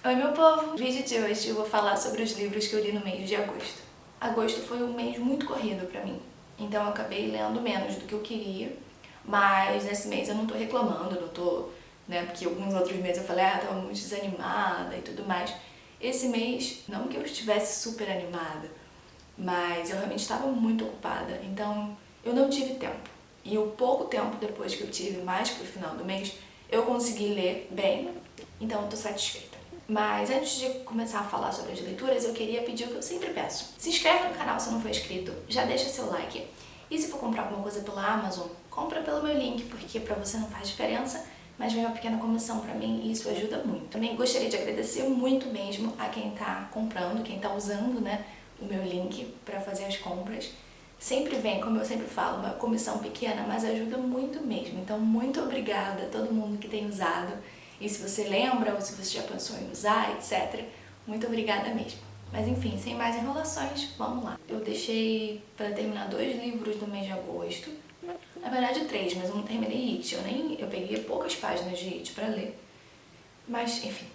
Oi meu povo! No vídeo de hoje eu vou falar sobre os livros que eu li no mês de agosto. Agosto foi um mês muito corrido pra mim, então eu acabei lendo menos do que eu queria, mas nesse mês eu não tô reclamando, não tô, né, porque alguns outros meses eu falei, tava muito desanimada e tudo mais. Esse mês, não que eu estivesse super animada, mas eu realmente estava muito ocupada, então eu não tive tempo. E o pouco tempo depois que eu tive, mais pro final do mês, eu consegui ler bem, então eu tô satisfeita. Mas antes de começar a falar sobre as leituras, eu queria pedir o que eu sempre peço. Se inscreve no canal se não for inscrito, já deixa seu like. E se for comprar alguma coisa pela Amazon, compra pelo meu link, porque pra você não faz diferença, mas vem uma pequena comissão pra mim e isso ajuda muito. Também gostaria de agradecer muito mesmo a quem tá comprando, quem tá usando, né, o meu link pra fazer as compras. Sempre vem, como eu sempre falo, uma comissão pequena, mas ajuda muito mesmo. Então, muito obrigada a todo mundo que tem usado. E se você lembra, ou se você já pensou em usar, etc., muito obrigada mesmo. Mas enfim, sem mais enrolações, vamos lá. Eu deixei para terminar 2 livros do mês de agosto. Na verdade 3, mas eu não terminei It. Eu peguei poucas páginas de It para ler. Mas, enfim.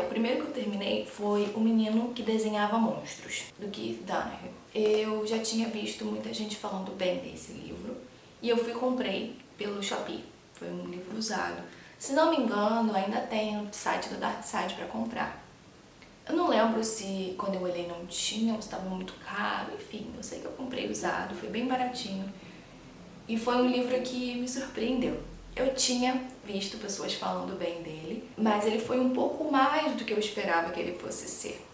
O primeiro que eu terminei foi O Menino que Desenhava Monstros, do Keith Donohue. Eu já tinha visto muita gente falando bem desse livro e eu fui e comprei pelo Shopee. Foi um livro usado. Se não me engano, ainda tem no site do Dark Side para comprar. Eu não lembro se quando eu olhei não tinha ou se estava muito caro, enfim, eu sei que eu comprei usado, foi bem baratinho. E foi um livro que me surpreendeu. Eu tinha visto pessoas falando bem dele, mas ele foi um pouco mais do que eu esperava que ele fosse ser.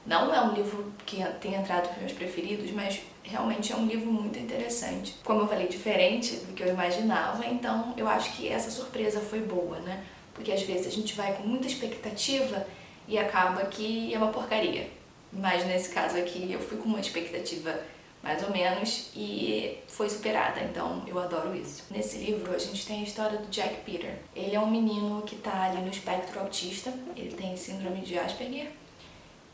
Não é um livro que tenha entrado para meus preferidos, mas realmente é um livro muito interessante. Como eu falei, diferente do que eu imaginava, então eu acho que essa surpresa foi boa, né? Porque às vezes a gente vai com muita expectativa e acaba que é uma porcaria. Mas nesse caso aqui eu fui com uma expectativa mais ou menos, e foi superada, então eu adoro isso. Nesse livro a gente tem a história do Jack Peter. Ele é um menino que tá ali no espectro autista, ele tem síndrome de Asperger,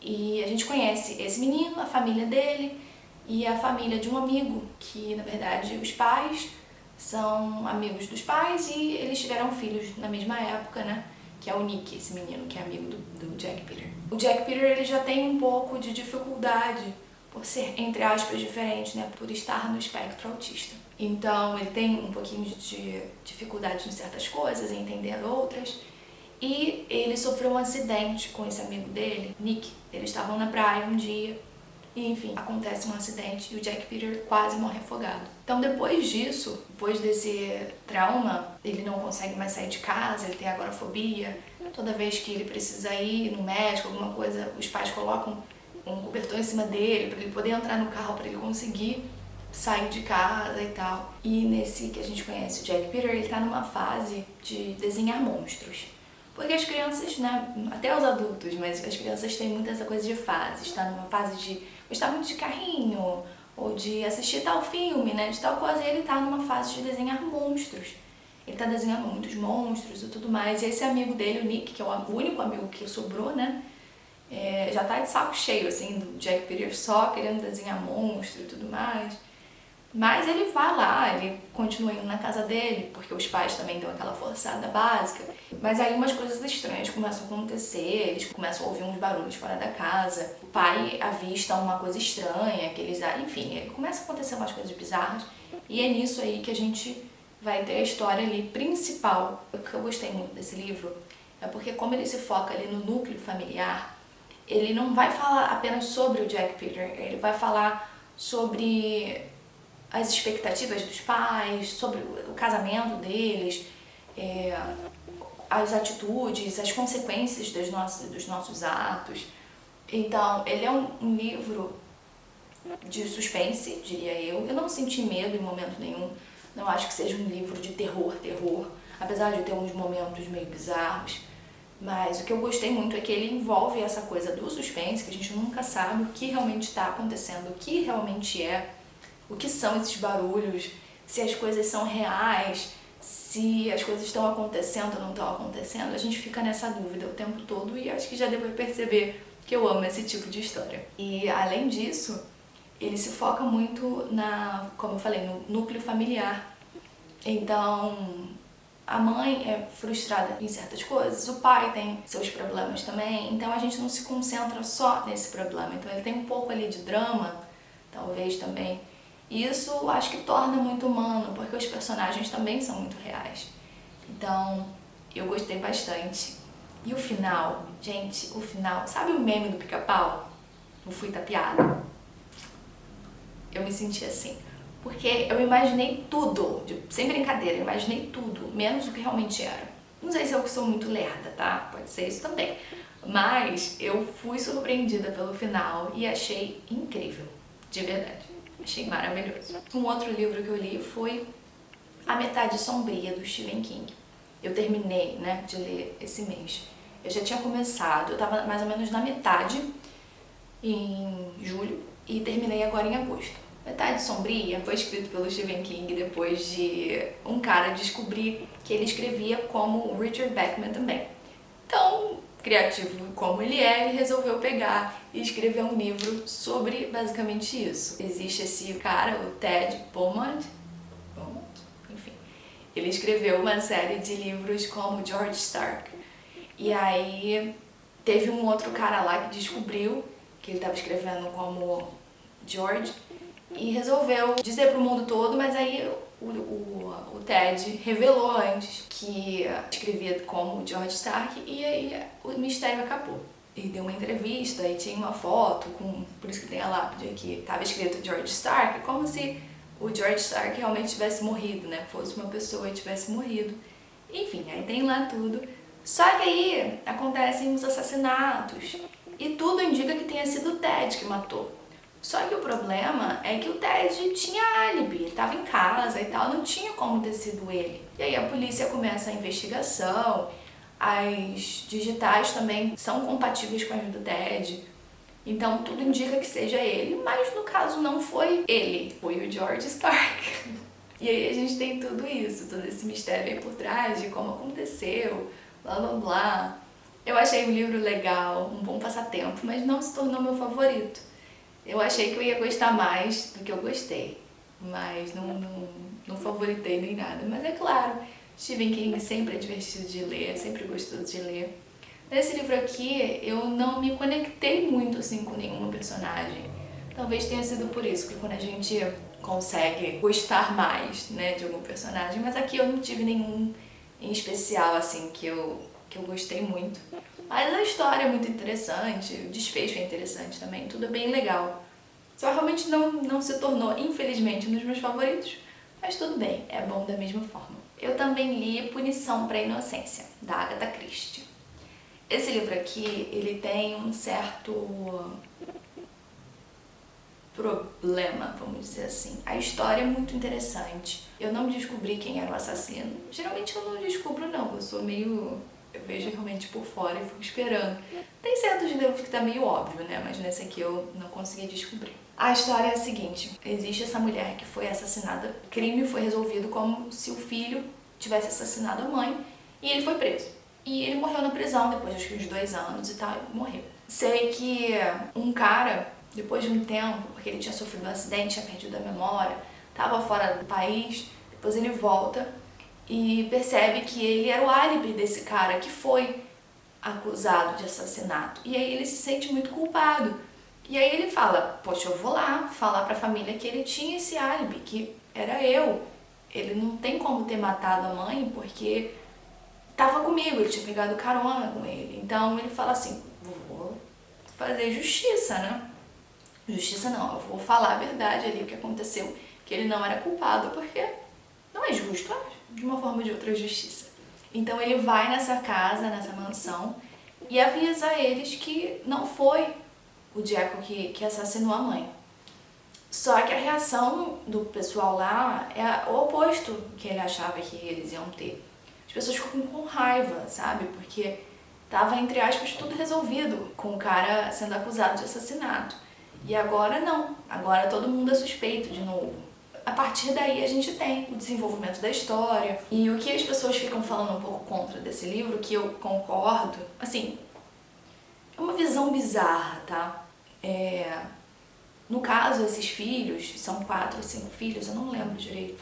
e a gente conhece esse menino, a família dele e a família de um amigo, que na verdade os pais são amigos dos pais e eles tiveram filhos na mesma época, né? Que é o Nick, esse menino que é amigo do Jack Peter. O Jack Peter ele já tem um pouco de dificuldade por ser, entre aspas, diferente, né? Por estar no espectro autista. Então ele tem um pouquinho de dificuldade em certas coisas, em entender outras. E ele sofreu um acidente com esse amigo dele, Nick. Eles estavam na praia um dia e, enfim, acontece um acidente e o Jack Peter quase morre afogado. Então, depois disso, depois desse trauma, ele não consegue mais sair de casa, ele tem agorafobia. Toda vez que ele precisa ir no médico, alguma coisa, os pais colocam um cobertor em cima dele para ele poder entrar no carro, para ele conseguir sair de casa e tal. E nesse que a gente conhece, o Jack Peter, ele tá numa fase de desenhar monstros. Porque as crianças, né, até os adultos, mas as crianças têm muito essa coisa de fase. Está numa fase de gostar muito de carrinho, ou de assistir tal filme, né, de tal coisa, e ele tá numa fase de desenhar monstros. Ele tá desenhando muitos monstros e tudo mais. E esse amigo dele, o Nick, que é o único amigo que sobrou, né, já tá de saco cheio, assim, do Jack Peter só querendo desenhar monstro e tudo mais. Mas ele vai lá, ele continua indo na casa dele, porque os pais também dão aquela forçada básica. Mas aí umas coisas estranhas começam a acontecer, eles começam a ouvir uns barulhos fora da casa. O pai avista uma coisa estranha, que eles... Enfim, começa a acontecer umas coisas bizarras. E é nisso aí que a gente vai ter a história ali principal. O que eu gostei muito desse livro é porque como ele se foca ali no núcleo familiar, ele não vai falar apenas sobre o Jack Peter, ele vai falar sobre as expectativas dos pais, sobre o casamento deles, as atitudes, as consequências dos nossos atos. Então, ele é um livro de suspense, diria eu. Eu não senti medo em momento nenhum. Não acho que seja um livro de terror, apesar de ter uns momentos meio bizarros. Mas o que eu gostei muito é que ele envolve essa coisa do suspense, que a gente nunca sabe o que realmente está acontecendo, o que realmente é, o que são esses barulhos, se as coisas são reais, se as coisas estão acontecendo ou não estão acontecendo. A gente fica nessa dúvida o tempo todo e acho que já deu pra perceber que eu amo esse tipo de história. E além disso, ele se foca muito como eu falei, no núcleo familiar. Então, A mãe é frustrada em certas coisas, o pai tem seus problemas também, então a gente não se concentra só nesse problema. Então ele tem um pouco ali de drama, talvez também. E isso acho que torna muito humano, porque os personagens também são muito reais. Então eu gostei bastante. E o final, gente, o final, sabe o meme do Pica-Pau? Não fui tapeada? Eu me senti assim. Porque eu imaginei tudo, sem brincadeira, eu imaginei tudo, menos o que realmente era. Não sei se eu sou muito lerda, tá? Pode ser isso também. Mas eu fui surpreendida pelo final e achei incrível, de verdade. Achei maravilhoso. Um outro livro que eu li foi A Metade Sombria, do Stephen King. Eu terminei, né, de ler esse mês. Eu já tinha começado, eu tava mais ou menos na metade, em julho, e terminei agora em agosto. Metade Sombria foi escrito pelo Stephen King depois de um cara descobrir que ele escrevia como o Richard Bachman também. Então, criativo como ele resolveu pegar e escrever um livro sobre basicamente isso. Existe esse cara, o Ted Beaumont, enfim, ele escreveu uma série de livros como George Stark. E aí teve um outro cara lá que descobriu que ele estava escrevendo como George e resolveu dizer pro mundo todo, mas aí o Ted revelou antes que escrevia como George Stark e aí o mistério acabou. Ele deu uma entrevista e tinha uma foto, por isso que tem a lápide aqui, estava escrito George Stark, como se o George Stark realmente tivesse morrido, né? Fosse uma pessoa e tivesse morrido. Enfim, aí tem lá tudo. Só que aí acontecem os assassinatos e tudo indica que tenha sido o Ted que matou. Só que o problema é que o Ted tinha álibi, estava em casa e tal, não tinha como ter sido ele. E aí a polícia começa a investigação, as digitais também são compatíveis com as do Ted, então tudo indica que seja ele, mas no caso não foi ele, foi o George Stark. E aí a gente tem tudo isso, todo esse mistério aí por trás de como aconteceu, blá blá blá. Eu achei o livro legal, um bom passatempo, mas não se tornou meu favorito. Eu achei que eu ia gostar mais do que eu gostei, mas não favoritei nem nada. Mas é claro, Stephen King sempre é divertido de ler, sempre gostoso de ler. Nesse livro aqui, eu não me conectei muito assim com nenhuma personagem. Talvez tenha sido por isso, que quando a gente consegue gostar mais, né, de algum personagem, mas aqui eu não tive nenhum em especial assim que eu gostei muito. Mas a história é muito interessante, o desfecho é interessante também, tudo é bem legal. Só realmente não se tornou, infelizmente, um dos meus favoritos, mas tudo bem, é bom da mesma forma. Eu também li Punição para a Inocência, da Agatha Christie. Esse livro aqui, ele tem um certo problema, vamos dizer assim. A história é muito interessante. Eu não descobri quem era o assassino. Geralmente eu não descubro não, eu sou meio... eu vejo realmente por fora e fico esperando. Tem certos livros que tá meio óbvio, né? Mas nesse aqui eu não consegui descobrir. A história é a seguinte. Existe essa mulher que foi assassinada. O crime foi resolvido como se o filho tivesse assassinado a mãe e ele foi preso. E ele morreu na prisão depois de uns 2 anos e tal, morreu. Sei que um cara, depois de um tempo, porque ele tinha sofrido um acidente, tinha perdido a memória, tava fora do país, depois ele volta e percebe que ele era o álibi desse cara que foi acusado de assassinato. E aí ele se sente muito culpado. E aí ele fala, poxa, eu vou lá falar pra família que ele tinha esse álibi, que era eu. Ele não tem como ter matado a mãe porque tava comigo, ele tinha pegado carona com ele. Então ele fala assim, vou fazer justiça, né? Justiça não, eu vou falar a verdade ali, o que aconteceu, que ele não era culpado, porque não é justo, de uma forma ou de outra, justiça. Então ele vai nessa casa, nessa mansão, e avisa eles que não foi o Jaco que assassinou a mãe. Só que a reação do pessoal lá é o oposto que ele achava que eles iam ter. As pessoas ficam com raiva, sabe? Porque tava, entre aspas, tudo resolvido com o cara sendo acusado de assassinato. E agora não, agora todo mundo é suspeito de novo. A partir daí a gente tem o desenvolvimento da história. E o que as pessoas ficam falando um pouco contra desse livro, que eu concordo, assim, é uma visão bizarra, tá? No caso, esses filhos, são 4 ou 5 filhos, eu não lembro direito.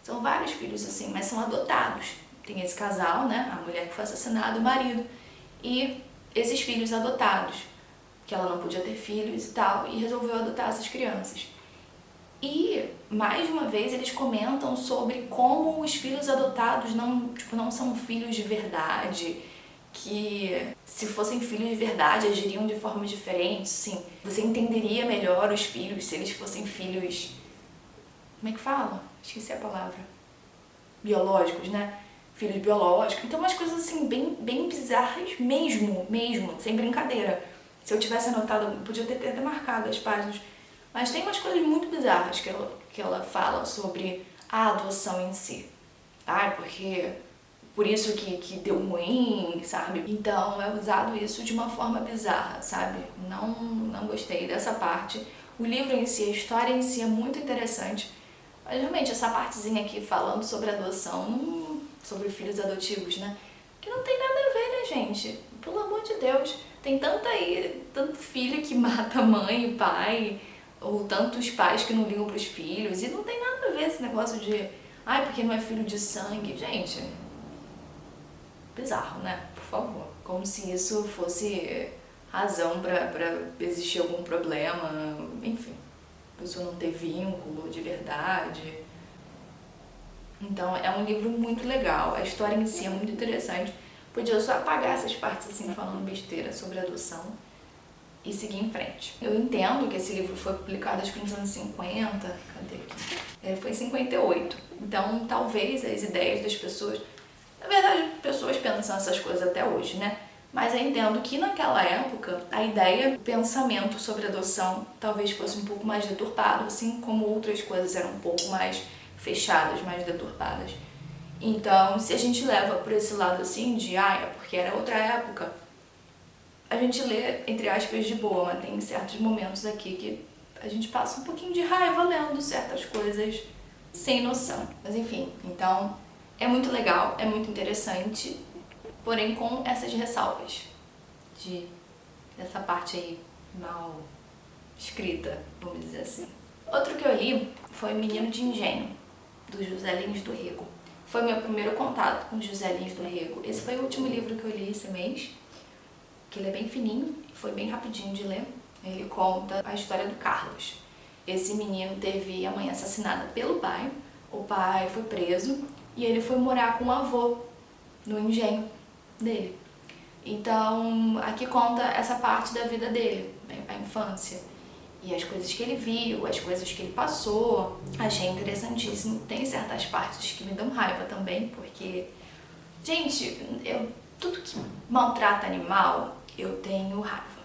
São vários filhos assim, mas são adotados. tem esse casal, né, a mulher que foi assassinada, o marido, e esses filhos adotados, que ela não podia ter filhos e tal, e resolveu adotar essas crianças. E, mais uma vez, eles comentam sobre como os filhos adotados não são filhos de verdade, que se fossem filhos de verdade agiriam de forma diferente, sim. Você entenderia melhor os filhos se eles fossem filhos... Como é que fala? Esqueci a palavra. Biológicos, né? Filhos biológicos. Então, umas coisas assim, bem bizarras mesmo, sem brincadeira. Se eu tivesse anotado, eu podia ter até marcado as páginas. Mas tem umas coisas muito bizarras que ela fala sobre a adoção em si. Porque por isso que deu ruim, sabe? Então é usado isso de uma forma bizarra, sabe? Não gostei dessa parte. O livro em si, a história em si é muito interessante. Mas realmente essa partezinha aqui falando sobre adoção, sobre filhos adotivos, né? Que não tem nada a ver, né, gente? Pelo amor de Deus. Tem tanto filho que mata mãe e pai, ou tantos pais que não ligam pros filhos, e não tem nada a ver esse negócio de porque não é filho de sangue. Gente, bizarro, né? Por favor. Como se isso fosse razão pra existir algum problema, enfim. A pessoa não ter vínculo de verdade. Então é um livro muito legal, a história em si é muito interessante. Podia só apagar essas partes assim, falando besteira sobre adoção e seguir em frente. Eu entendo que esse livro foi publicado acho que nos anos 50, cadê aqui? Foi em 58. Então talvez as ideias das pessoas... Na verdade, pessoas pensam essas coisas até hoje, né? Mas eu entendo que naquela época a ideia, o pensamento sobre adoção talvez fosse um pouco mais deturpado, assim como outras coisas eram um pouco mais fechadas, mais deturpadas. Então, se a gente leva por esse lado assim de, é porque era outra época, a gente lê, entre aspas, de boa, mas tem certos momentos aqui que a gente passa um pouquinho de raiva lendo certas coisas sem noção. Mas enfim, então é muito legal, é muito interessante, porém com essas ressalvas dessa parte aí mal escrita, vamos dizer assim. Outro que eu li foi Menino de Engenho, do José Lins do Rego. Foi meu primeiro contato com o José Lins do Rego. Esse foi o último livro que eu li esse mês, que ele é bem fininho, foi bem rapidinho de ler. Ele conta a história do Carlos. Esse menino teve a mãe assassinada pelo pai, o pai foi preso e ele foi morar com o avô no engenho dele. Então, aqui conta essa parte da vida dele, a infância. E as coisas que ele viu, as coisas que ele passou, achei interessantíssimo. Tem certas partes que me dão raiva também, porque, gente, tudo que maltrata animal, eu tenho raiva.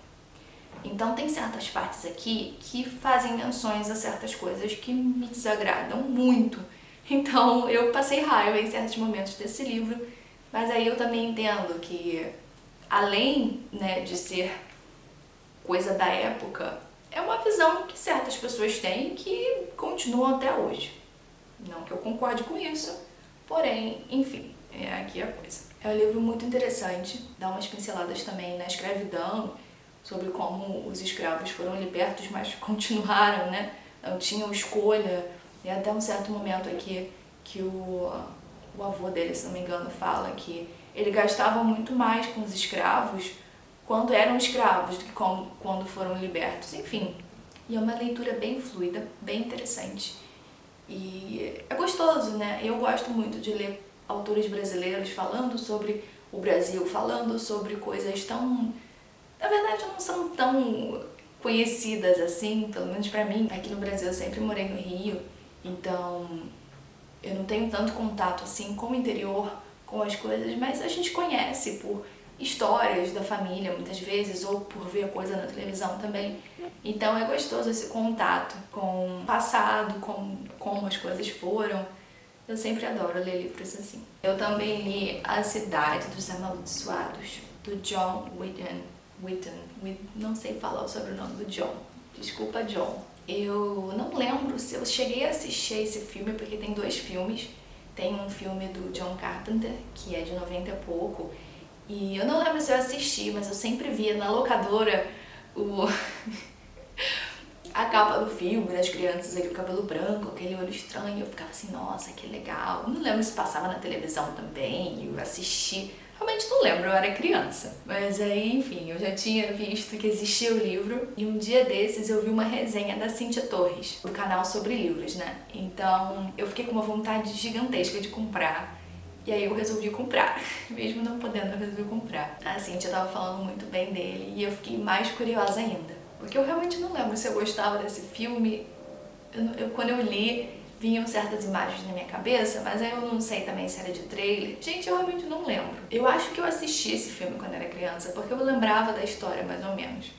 Então tem certas partes aqui que fazem menções a certas coisas que me desagradam muito. Então eu passei raiva em certos momentos desse livro, mas aí eu também entendo que, além, né, de ser coisa da época, é uma visão que certas pessoas têm que continuam até hoje. Não que eu concorde com isso, porém, enfim, aqui a coisa. É um livro muito interessante, dá umas pinceladas também na escravidão, sobre como os escravos foram libertos, mas continuaram, né? Não tinham escolha. E até um certo momento aqui que o avô dele, se não me engano, fala que ele gastava muito mais com os escravos quando eram escravos do que quando foram libertos. Enfim, e é uma leitura bem fluida, bem interessante. E é gostoso, né? Eu gosto muito de ler autores brasileiros falando sobre o Brasil, falando sobre coisas tão... Na verdade, não são tão conhecidas assim, pelo menos pra mim. Aqui no Brasil eu sempre morei no Rio, então eu não tenho tanto contato assim com o interior, com as coisas, mas a gente conhece por histórias da família muitas vezes, ou por ver coisa na televisão também. Então é gostoso esse contato com o passado, com como as coisas foram. Eu sempre adoro ler livros assim. Eu também li A Cidade dos Amaldiçoados, do John Whitton, não sei falar o sobrenome do John, desculpa John. Eu não lembro se eu cheguei a assistir esse filme, porque tem 2 filmes. Tem um filme do John Carpenter, que é de 90 e pouco, e eu não lembro se eu assisti, mas eu sempre via na locadora a capa do filme, das crianças ali, o cabelo branco, aquele olho estranho, eu ficava assim, nossa, que legal. Não lembro se passava na televisão também, eu assisti. Realmente não lembro, eu era criança. Mas aí, enfim, eu já tinha visto que existia o livro e um dia desses eu vi uma resenha da Cíntia Torres, do canal sobre livros, né? Então eu fiquei com uma vontade gigantesca de comprar e aí eu resolvi comprar, mesmo não podendo, eu resolvi comprar. A Cíntia tava falando muito bem dele e eu fiquei mais curiosa ainda, porque eu realmente não lembro se eu gostava desse filme. Quando eu li, vinham certas imagens na minha cabeça, mas aí eu não sei também se era de trailer. Gente, eu realmente não lembro. Eu acho que eu assisti esse filme quando era criança, porque eu lembrava da história mais ou menos,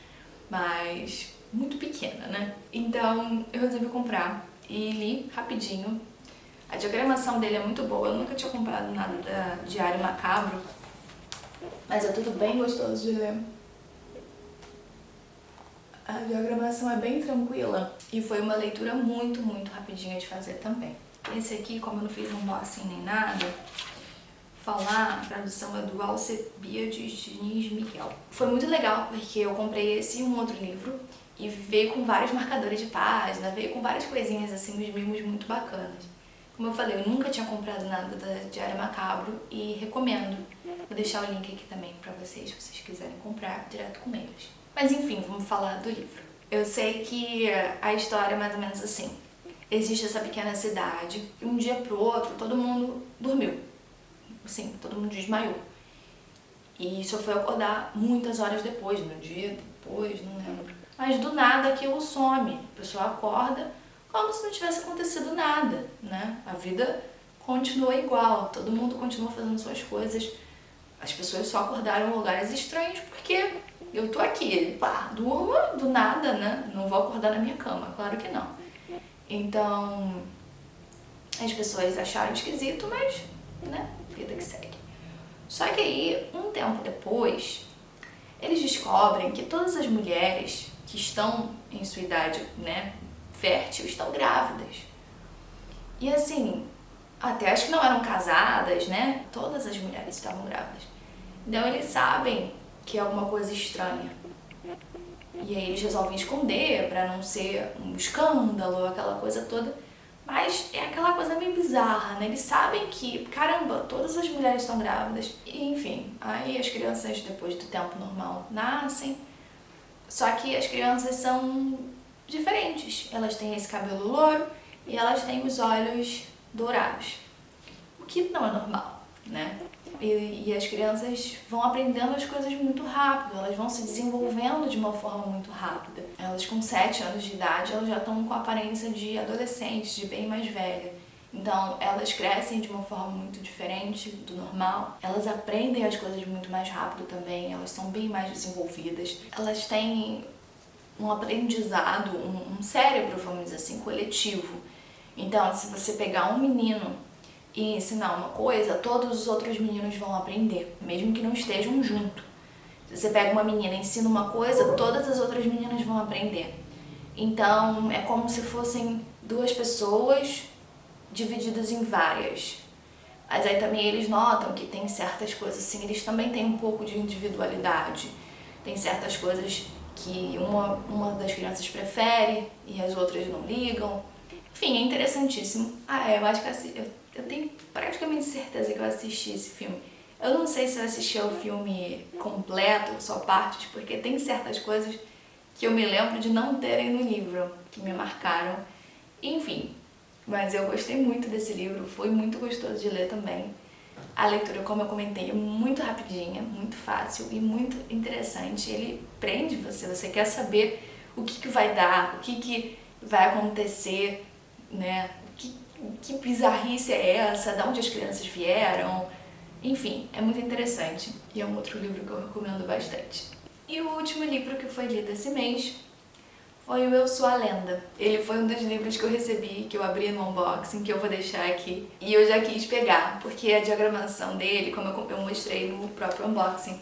mas muito pequena, né? Então eu resolvi comprar e li rapidinho. A diagramação dele é muito boa, eu nunca tinha comprado nada da Diário Macabro, mas é tudo bem gostoso de ler. A diagramação é bem tranquila e foi uma leitura muito rapidinha de fazer também. Esse aqui, como eu não fiz unboxing nem nada, a tradução é do Alcebiades Diniz Miguel. Foi muito legal porque eu comprei esse e um outro livro e veio com vários marcadores de página, veio com várias coisinhas assim, uns mimos muito bacanas. Como eu falei, eu nunca tinha comprado nada da Diário Macabro e recomendo. Vou deixar o link aqui também pra vocês, se vocês quiserem comprar direto com eles. Mas enfim, vamos falar do livro. Eu sei que a história é mais ou menos assim. Existe essa pequena cidade e um dia pro outro todo mundo dormiu. Assim, todo mundo desmaiou. E só foi acordar muitas horas depois, no dia depois, não lembro. Mas do nada aquilo some. A pessoa acorda como se não tivesse acontecido nada, né? A vida continua igual, todo mundo continua fazendo suas coisas. As pessoas só acordaram em lugares estranhos porque eu tô aqui, pá, durmo do nada, né? Não vou acordar na minha cama, claro que não. Então, as pessoas acharam esquisito, mas, né, vida que segue. Só que aí, um tempo depois, eles descobrem que todas as mulheres que estão em sua idade, né, fértil, estão grávidas. E assim, até as que não eram casadas, né, todas as mulheres estavam grávidas. Então eles sabem que é alguma coisa estranha. E aí eles resolvem esconder pra não ser um escândalo, aquela coisa toda. Mas é aquela coisa meio bizarra, né? Eles sabem que, caramba, todas as mulheres estão grávidas. E, enfim, aí as crianças, depois do tempo normal, nascem. Só que as crianças são diferentes. Elas têm esse cabelo louro e elas têm os olhos dourados. O que não é normal, né? E as crianças vão aprendendo as coisas muito rápido, elas vão se desenvolvendo de uma forma muito rápida. Elas com 7 anos de idade, elas já estão com a aparência de adolescentes, de bem mais velha. Então, elas crescem de uma forma muito diferente do normal. Elas aprendem as coisas muito mais rápido também, elas são bem mais desenvolvidas. Elas têm um aprendizado, um cérebro, vamos dizer assim, coletivo. Então, se você pegar um menino e ensinar uma coisa, todos os outros meninos vão aprender, mesmo que não estejam junto. Se você pega uma menina e ensina uma coisa, todas as outras meninas vão aprender. Então, é como se fossem duas pessoas divididas em várias. Mas aí também eles notam que tem certas coisas assim, eles também têm um pouco de individualidade. Tem certas coisas que uma das crianças prefere e as outras não ligam. Enfim, é interessantíssimo. Eu acho que eu tenho praticamente certeza que eu assisti esse filme. Eu não sei se eu assisti ao filme completo, só partes, porque tem certas coisas que eu me lembro de não terem no livro, que me marcaram. Enfim, mas eu gostei muito desse livro, foi muito gostoso de ler também. A leitura, como eu comentei, é muito rapidinha, muito fácil e muito interessante. Ele prende você, você quer saber o que vai dar, o que vai acontecer, né? Que bizarrice é essa, de onde as crianças vieram. Enfim, é muito interessante e é um outro livro que eu recomendo bastante. E o último livro que foi lido esse mês foi o Eu Sou a Lenda. Ele foi um dos livros que eu recebi, que eu abri no unboxing, que eu vou deixar aqui. E eu já quis pegar, porque a diagramação dele, como eu mostrei no próprio unboxing,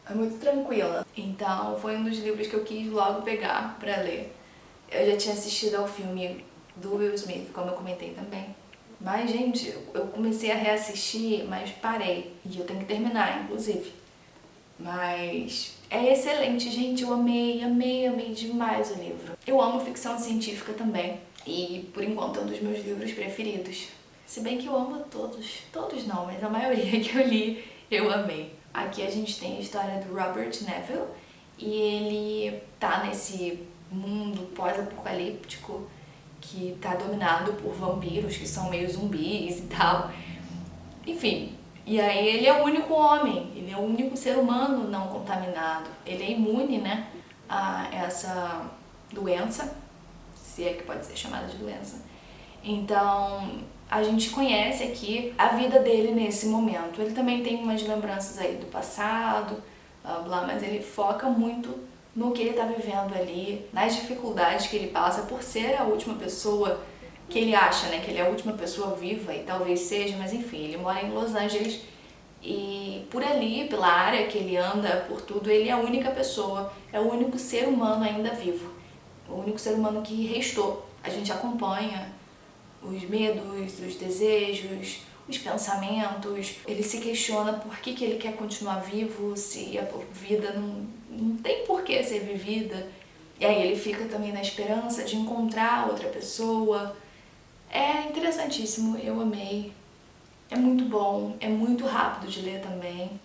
é muito tranquila. Então foi um dos livros que eu quis logo pegar pra ler. Eu já tinha assistido ao filme do Will Smith, como eu comentei também. Mas, gente, eu comecei a reassistir, mas parei. E eu tenho que terminar, inclusive. Mas É excelente, gente, eu amei, amei, amei demais o livro. Eu amo ficção científica também, e por enquanto é um dos meus livros preferidos. Se bem que eu amo todos não, mas a maioria que eu li eu amei. Aqui a gente tem a história do Robert Neville, e ele tá nesse mundo pós-apocalíptico que tá dominado por vampiros que são meio zumbis e tal. Enfim, e aí ele é o único homem, ele é o único ser humano não contaminado. Ele é imune, né, a essa doença, se é que pode ser chamada de doença. Então, a gente conhece aqui a vida dele nesse momento. Ele também tem umas lembranças aí do passado, blá blá, mas ele foca muito no que ele está vivendo ali, nas dificuldades que ele passa por ser a última pessoa que ele acha, né, que ele é a última pessoa viva, e talvez seja, mas enfim, ele mora em Los Angeles e por ali, pela área que ele anda, por tudo, ele é a única pessoa, é o único ser humano ainda vivo, o único ser humano que restou. A gente acompanha os medos, os desejos, os pensamentos. Ele se questiona por que ele quer continuar vivo, se a vida não tem por que ser vivida. E aí ele fica também na esperança de encontrar outra pessoa. É interessantíssimo, eu amei. É muito bom, é muito rápido de ler também.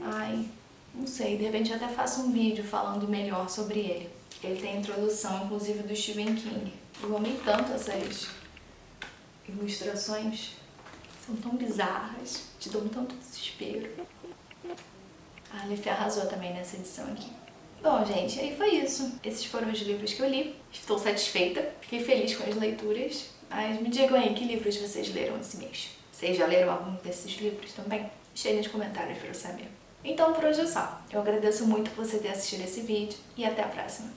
Ai, não sei, de repente eu até faço um vídeo falando melhor sobre ele. Ele tem a introdução, inclusive, do Stephen King. Eu amei tanto essas ilustrações, são tão bizarras, te dão tanto desespero. A Aleph arrasou também nessa edição aqui. Bom, gente, aí foi isso. Esses foram os livros que eu li. Estou satisfeita, fiquei feliz com as leituras. Mas me digam aí, que livros vocês leram esse mês? Vocês já leram algum desses livros também? Deixa aí nos comentários para eu saber. Então por hoje é só. Eu agradeço muito por você ter assistido esse vídeo e até a próxima.